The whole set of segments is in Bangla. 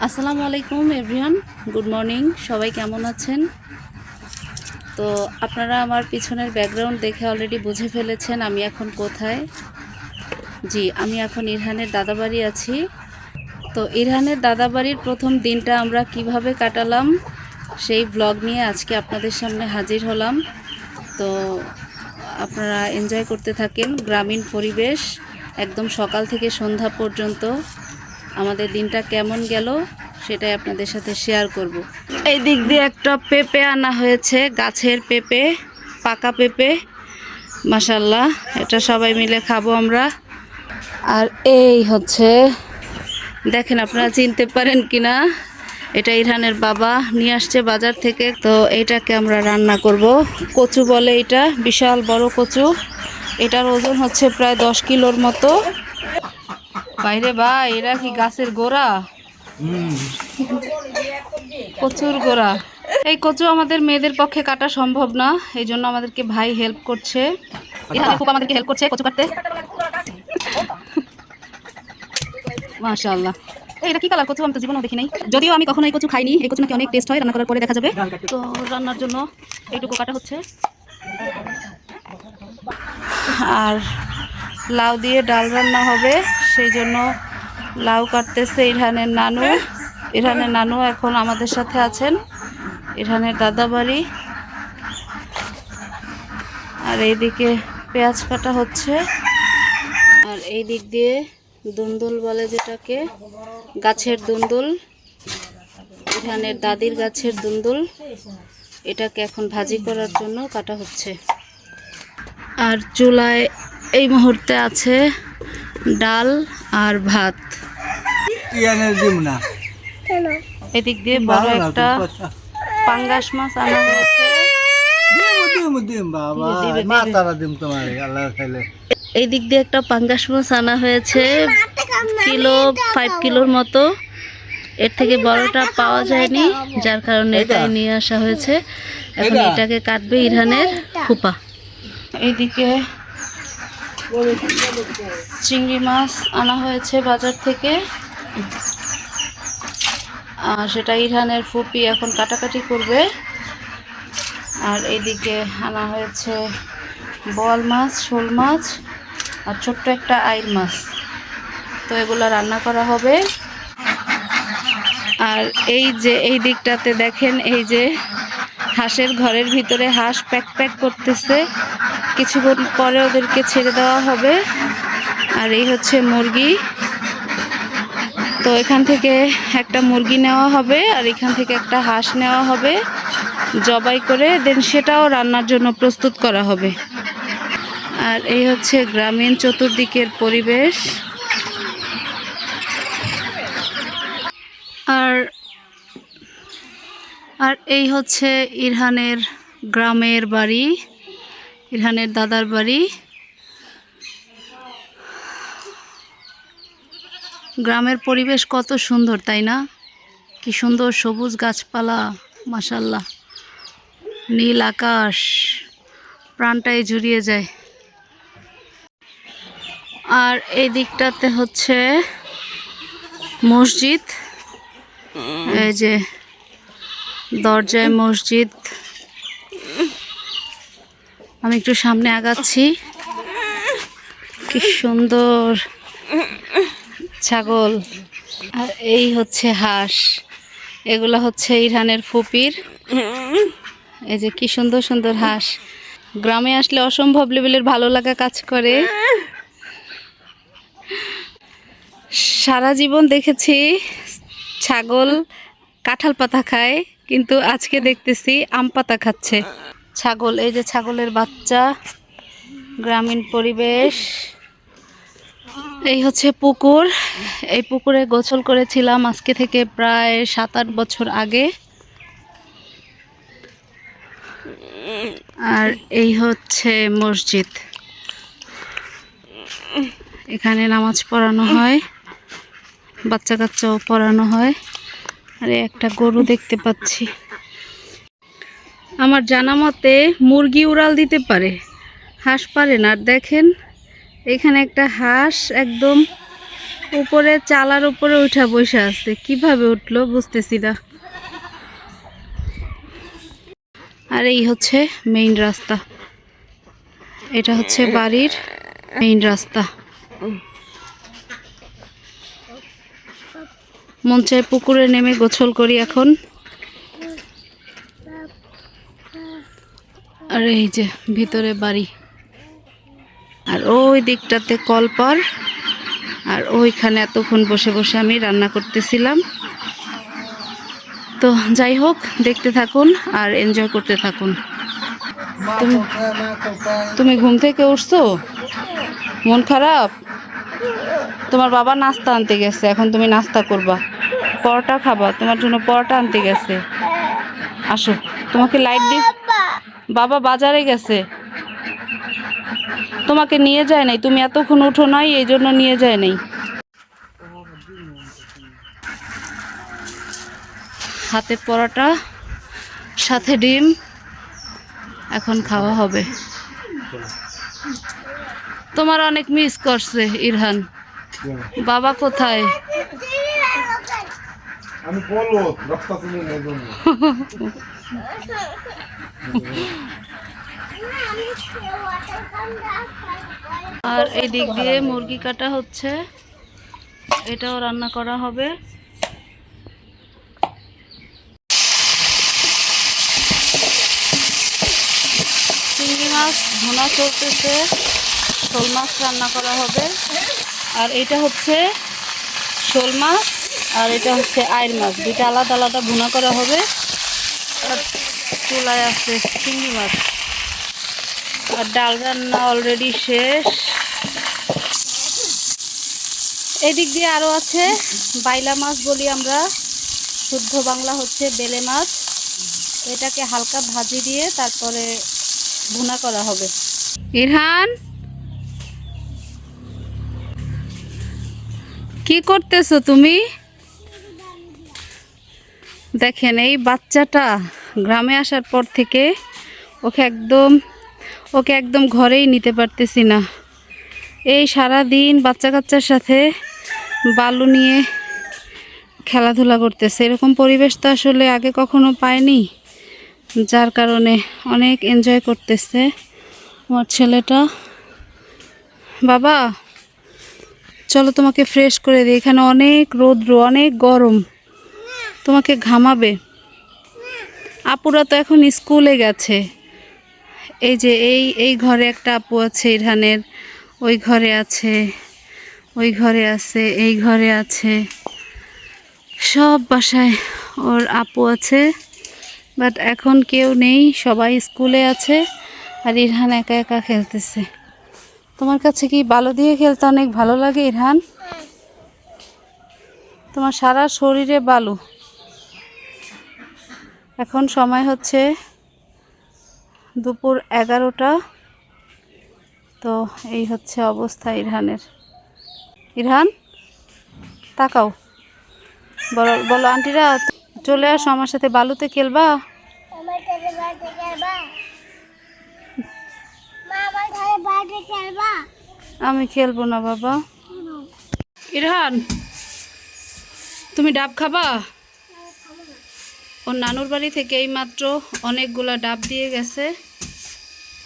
আসসালামু আলাইকুম এভরিওয়ান, গুড মর্নিং। সবাই কেমন আছেন? তো আপনারা আমার পিছনের ব্যাকগ্রাউন্ড দেখে অলরেডি বুঝে ফেলেছেন আমি এখন কোথায়। জি, আমি এখন ইরহানের দাদাবাড়ি আছি। তো ইরহানের দাদাবাড়ির প্রথম দিনটা আমরা কিভাবে কাটালাম সেই ব্লগ নিয়ে আজকে আপনাদের সামনে হাজির হলাম। তো আপনারা এনজয় করতে থাকেন গ্রামীণ পরিবেশ, একদম সকাল থেকে সন্ধ্যা পর্যন্ত আমাদের দিনটা কেমন গেল সেটাই আপনাদের সাথে শেয়ার করব। এই দিক দিয়ে একটা পেঁপে আনা হয়েছে, গাছের পেঁপে, পাকা পেঁপে, মাশাল্লাহ। এটা সবাই মিলে খাবো আমরা। আর এই হচ্ছে, দেখেন আপনারা চিনতে পারেন কিনা, এটা ইরহানের বাবা নিয়ে আসছে বাজার থেকে। তো এটাকে আমরা রান্না করব। কচু বলে এটা, বিশাল বড় কচু। এটার ওজন হচ্ছে প্রায় 10 কিলোর মতো। বাইরে ভাই, এরা কি গাছের গোড়া? কচুর গোড়া। এই কচু আমাদের মেয়েদের পক্ষে কাটা সম্ভব না, এই জন্য আমাদেরকে ভাই হেল্প করছে। আমাদেরকে হেল্প করছে কচু কাটতে। মাশাআল্লাহ। এটা কি কালার কচু? আমি তো জীবনেও দেখি নাই, যদিও আমি কখনো এই কচু খাইনি। এই কচু নাকি অনেক টেস্ট হয়, রান্না করার পরে দেখা যাবে। তো রান্নার জন্য এইটুকু কাটা হচ্ছে। আর লাউ দিয়ে ডাল রান্না হবে, সেই জন্য লাউ কাটতেছে ইরহানের নানু। ইরহানের নানু এখন আমাদের সাথে আছেন, ইরহানের দাদাবাড়ি। আর এইদিকে পেঁয়াজ কাটা হচ্ছে। আর এই দিক দিয়ে দুন্দুল বলে যেটাকে, গাছের দুন্দুল, ইরহানের দাদির গাছের দুন্দুল, এটাকে এখন ভাজি করার জন্য কাটা হচ্ছে। আর চুলায় এই মুহূর্তে আছে ডাল আর ভাত। এদিক দিয়ে বড় একটা পাঙ্গাস মাছ আনা হয়েছে। এই দিক দিয়ে একটা পাঙ্গাস মাছ আনা হয়েছে, কিলো 5 কিলোর মতো। এর থেকে বড়টা পাওয়া যায়নি, যার কারণে এটাই নিয়ে আসা হয়েছে। এখন এটাকে কাটবে ইরহানের ফুপা। এইদিকে চিংড়ি মাছ আনা হয়েছে বাজার থেকে, আর সেটা ইরহানের ফুপি এখন কাটাকাটি করবে। আর এইদিকে আনা হয়েছে বোয়াল মাছ, শোল মাছ আর ছোট্ট একটা আইর মাছ। তো এগুলো রান্না করা হবে। আর এই যে এই দিকটাতে দেখেন, এই যে হাঁসের ঘরের ভিতরে হাঁস প্যাক প্যাক করতেছে, কিছুক্ষণ পরে ওদেরকে ছেড়ে দেওয়া হবে। আর এই হচ্ছে মুরগি। তো এখান থেকে একটা মুরগি নেওয়া হবে, আর এখান থেকে একটা হাঁস নেওয়া হবে, জবাই করে দেন সেটাও রান্নার জন্য প্রস্তুত করা হবে। আর এই হচ্ছে গ্রামীণ চতুর্দিকের পরিবেশ। আর আর এই হচ্ছে ইরহানের গ্রামের বাড়ি, ইরহানের দাদার বাড়ি। গ্রামের পরিবেশ কত সুন্দর, তাই না? কি সুন্দর সবুজ গাছপালা, মাশাল্লাহ, নীল আকাশ, প্রাণটাই জুড়িয়ে যায়। আর এই দিকটাতে হচ্ছে মসজিদ, এই যে দরজায় মসজিদ। আমি একটু সামনে আগাচ্ছি। কি সুন্দর ছাগল। আর এই হচ্ছে হাঁস, এগুলো হচ্ছে ইরহানের ফুপির। এই যে কি সুন্দর সুন্দর হাঁস। গ্রামে আসলে অসম্ভব লেভেলের ভালো লাগা কাজ করে। সারা জীবন দেখেছি ছাগল কাঁঠাল পাতা খায়, কিন্তু আজকে দেখতেছি আম পাতা খাচ্ছে ছাগল। এই যে ছাগলের বাচ্চা, গ্রামীণ পরিবেশ। এই হচ্ছে পুকুর, এই পুকুরে গোসল করেছিলাম আজকে থেকে প্রায় 7-8 বছর আগে। আর এই হচ্ছে মসজিদ, এখানে নামাজ পড়ানো হয়, বাচ্চা কাচ্চাও পড়ানো হয়। আর একটা গরু দেখতে পাচ্ছি। আমার জানা মতে মুরগি উড়াল দিতে পারে, হাঁস পারে না। আর দেখেন এখানে একটা হাঁস একদম উপরে চালার উপরে উঠা বসে আছে, কিভাবে উঠলো বুঝতেছি না। আর এই হচ্ছে মেইন রাস্তা, এটা হচ্ছে বাড়ির মেইন রাস্তা। মন চায় পুকুরে নেমে গোসল করি এখন। আর এই যে ভিতরে বাড়ি, আর ওই দিকটাতে কলপার, আর ওইখানে এতক্ষণ বসে বসে আমি রান্না করতেছিলাম। তো যাই হোক, দেখতে থাকুন আর এনজয় করতে থাকুন। তুমি ঘুম থেকে উঠছো, মন খারাপ? তোমার বাবা নাস্তা আনতে গেছে, এখন তুমি নাস্তা করবা, পরোটা খাবা, তোমার জন্য পরোটা আনতে গেছে। আসো, তোমাকে লাইট দি। বাবা বাজারে গেছে, তোমাকে নিয়ে যায় নাই, তুমি এতক্ষণ উঠো নাই, এই জন্য নিয়ে যায় নাই। হাতে পরোটা, সাথে ডিম, এখন খাওয়া হবে। তোমার অনেক মিস করছে ইরহান। বাবা কোথায়? আমি বলবো রাস্তা চলে না জন্য। আর এই দিক দিয়ে মুরগি কাটা হচ্ছে, এটাও রান্না করা হবে। চিংড়ি মাছ ভুনা চলতেছে, শোল মাছ রান্না করা হবে। আর এটা হচ্ছে শোল মাছ, আর এটা হচ্ছে আইড় মাছ, দুইটা আলাদা আলাদা ভুনা করা হবে। আর চুলায় আছে চিংড়ি মাছ, আর ডাল রান্না অলরেডি শেষ। এদিক দিয়ে আরও আছে বাইলা মাছ বলি আমরা, শুদ্ধ বাংলা হচ্ছে বেলে মাছ। এটাকে হালকা ভাজি দিয়ে তারপরে ভুনা করা হবে। ইরহান, কি করতেছো তুমি? দেখেন এই বাচ্চাটা গ্রামে আসার পর থেকে ওকে একদম ঘরেই নিতে পারতেছি না। এই সারা দিন বাচ্চা কাচ্চার সাথে বালু নিয়ে খেলাধুলা করতেছে, এরকম পরিবেশ তো আসলে আগে কখনো পায়নি, যার কারণে অনেক এনজয় করতেছে আমার ছেলেটা। বাবা চলো তোমাকে ফ্রেশ করে দিই, এখানে অনেক রৌদ্র, অনেক গরম, তোমাকে ঘামাবে। আপুরা তো এখন স্কুলে গেছে। এই যে এই ঘরে একটা আপু আছে ইরহানের, ওই ঘরে আছে, ওই ঘরে আছে, এই ঘরে আছে, সব বাসায় ওর আপু আছে। বাট এখন কেউ নেই, সবাই স্কুলে আছে, আর ইরহান একা একা খেলতেছে। তোমার কাছে কি বালু দিয়ে খেলতে অনেক ভালো লাগে ইরহান? তোমার সারা শরীরে বালু। এখন সময় হচ্ছে দুপুর 11টা। তো এই হচ্ছে অবস্থা ইরহানের। ইরহান তাকাও, বলো বলো আন্টিরা চলে আসো আমার সাথে, বালুতে খেলবা? আমি খেলবো না বাবা। ইরহান তুমি ডাব খাবা? ওর নানুর বাড়ি থেকে এই মাত্র অনেকগুলা ডাব দিয়ে গেছে,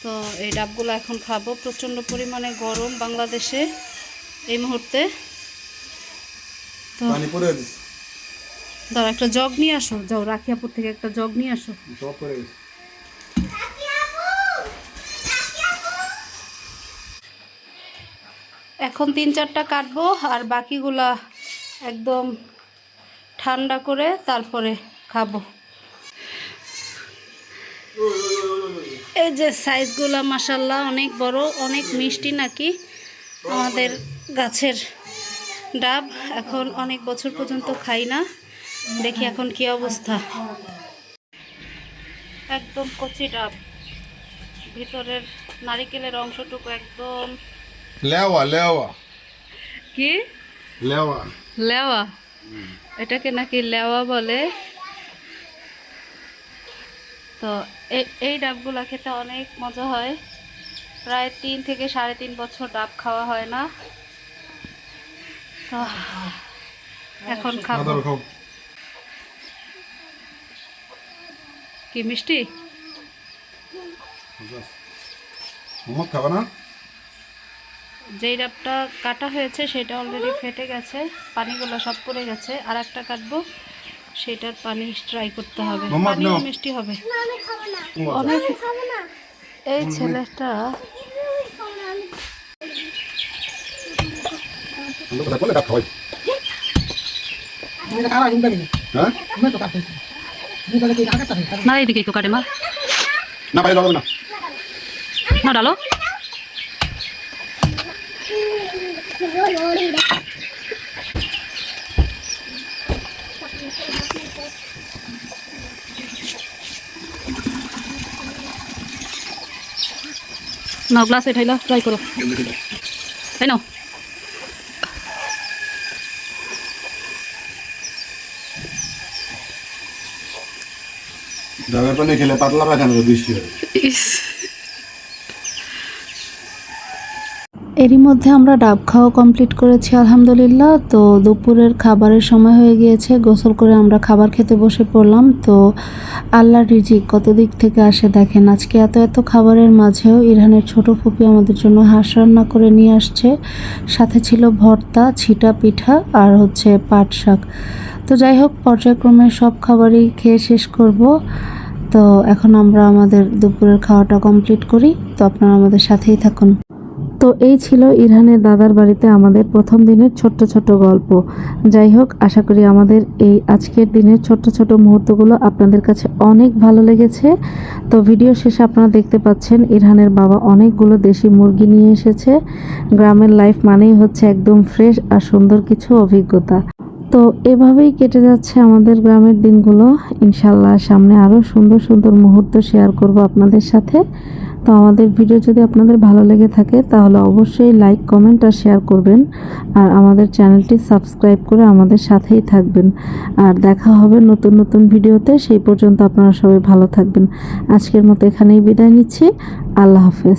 তো এই ডাবগুলো এখন খাবো। প্রচণ্ড পরিমাণে গরম বাংলাদেশে এই মুহূর্তে। তো দাঁড়া, একটা জগ নিয়ে আসো, যাও রাখিয়াপুর থেকে একটা জগ নিয়ে আসো। এখন 3-4টা কাটবো, আর বাকিগুলা একদম ঠান্ডা করে তারপরে খাবো। এই যে সাইজগুলা মাশাল্লাহ অনেক বড়, অনেক মিষ্টি নাকি আমাদের গাছের ডাব। এখন অনেক বছর পর্যন্ত খাই না, দেখি এখন কি অবস্থা। একদম কচি ডাব, ভিতরের নারিকেলের অংশটুকু একদম লেওয়া লেওয়া। কি লেওয়া? লেওয়া, এটাকে নাকি লেওয়া বলে। তো এই ডাবগুলা খেতে অনেক মজা হয়। প্রায় 3 থেকে 3.5 বছর ডাব খাওয়া হয় না। এখন খাবো। দাদা খাও কি মিষ্টি? মোহাম্মদ খাবে না? যেই ডাবটা কাটা হয়েছে সেটা অলরেডি ফেটে গেছে, পানিগুলো সব পড়ে গেছে। আর একটা কাটবো, সেটার পানি ট্রাই করতে হবে, মোহাম্মদ পানিও নাও। মিষ্টি হবে। আমি খাবো না। অনেক আমি খাবো না। এই ছেলেটা আমি খাবো না। আমরা কথা বলে ডাব খাওয়াই। হ্যাঁ? না, এইদিকে একটু কাটে মা, না বাইরে যাবে না। না ডালো। নাও গ্লাস এটাইলা ট্রাই করো, তাই নাও। ডাবের পানি খেলে পাতলা পায়খানা বেশি হয়। এরই মধ্যে আমরা ডাব খাওয়া কমপ্লিট করেছি আলহামদুলিল্লাহ। তো দুপুরের খাবারের সময় হয়ে গিয়েছে, গোসল করে আমরা খাবার খেতে বসে পড়লাম। তো আল্লাহর রিজিক কত দিক থেকে আসে দেখেন। আজকে এত এত খাবারের মাঝেও ইরহানের ছোট ফুপি আমাদের জন্য হাঁস রান্না করে নিয়ে আসছে, সাথে ছিল ভর্তা, ছিটা পিঠা আর হচ্ছে পাট শাক। তো যাই হোক, পর্যায়ক্রমে সব খাবারই খেয়ে শেষ করব। তো এখন আমরা আমাদের দুপুরের খাওয়াটা কমপ্লিট করি। তো আপনারা আমাদের সাথেই থাকুন। তো এই ছিল ইরহানের দাদার বাড়িতে আমাদের প্রথম দিনের ছোট্ট ছোট্ট গল্প। যাই হোক, আশা করি আমাদের এই আজকের দিনের ছোট্ট ছোট্ট মুহূর্তগুলো আপনাদের কাছে অনেক ভালো লেগেছে। তো ভিডিও শেষে আপনারা দেখতে পাচ্ছেন ইরহানের বাবা অনেকগুলো দেশি মুরগি নিয়ে এসেছে। গ্রামের লাইফ মানেই হচ্ছে একদম ফ্রেশ আর সুন্দর কিছু অভিজ্ঞতা। তো এভাবেই কেটে যাচ্ছে আমাদের গ্রামের দিনগুলো। ইনশাল্লাহ সামনে আরও সুন্দর সুন্দর মুহূর্ত শেয়ার করব আপনাদের সাথে। তো আমাদের ভিডিও যদি আপনাদের ভালো লেগে থাকে তাহলে অবশ্যই লাইক, কমেন্ট আর শেয়ার করবেন। আর আমাদের চ্যানেলটি সাবস্ক্রাইব করে আমাদের সাথেই থাকবেন। আর দেখা হবে নতুন নতুন ভিডিওতে। সেই পর্যন্ত আপনারা সবাই ভালো থাকবেন। আজকের মতো এখানেই বিদায় নিচ্ছি। আল্লাহ হাফেজ।